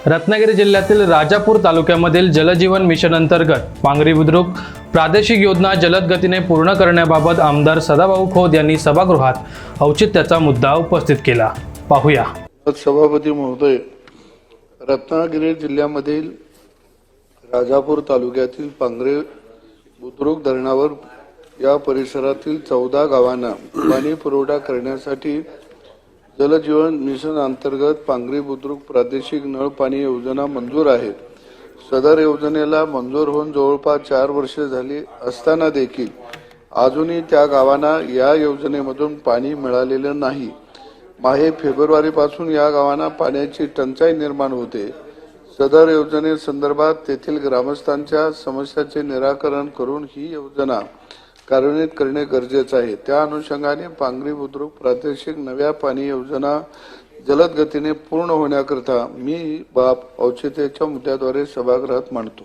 रत्नागिरी जिल्ह्यातील राजापूर तालुक्यामधील जलजीवन मिशन अंतर्गत पांगरी बुद्रुक प्रादेशिक योजना जलद गतीने पूर्ण करण्याबाबत आमदार सदाभाऊ खोत यांनी सभागृहात औचित्याचा मुद्दा उपस्थित केला। पाहूया। सभापती महोदय, रत्नागिरी जिल्ह्यामधील राजापूर तालुक्यातील पांगरी बुद्रुक धरणावर या परिसरातील 14 गावांना पाणी पुरवठा करण्यासाठी जलजीवन मिशन अंतर्गत पांगरी बुद्रुक प्रादेशिक नळ पाणी योजना मंजूर आहे। सदर योजनेला मंजूर होऊन जवळपास 4 वर्षे झाली असताना देखील अजूनही त्या गावांना या योजनेमधून पाणी मिळालेलं नाही। माहे फेब्रुवारीपासून या गावांना पाण्याची टंचाई निर्माण होते। सदर योजनेसंदर्भात तेथील ग्रामस्थांच्या समस्याचे निराकरण करून ही योजना कार्यान्वित करणे गरजेचे आहे। त्या अनुषंगाने पांगरी बुद्रुक प्रादेशिक नव्या पाणी योजना जलद गतीने पूर्ण होण्याकरता मी बाब औचित्याच्या मुद्द्याद्वारे सभागृहात मांडतो।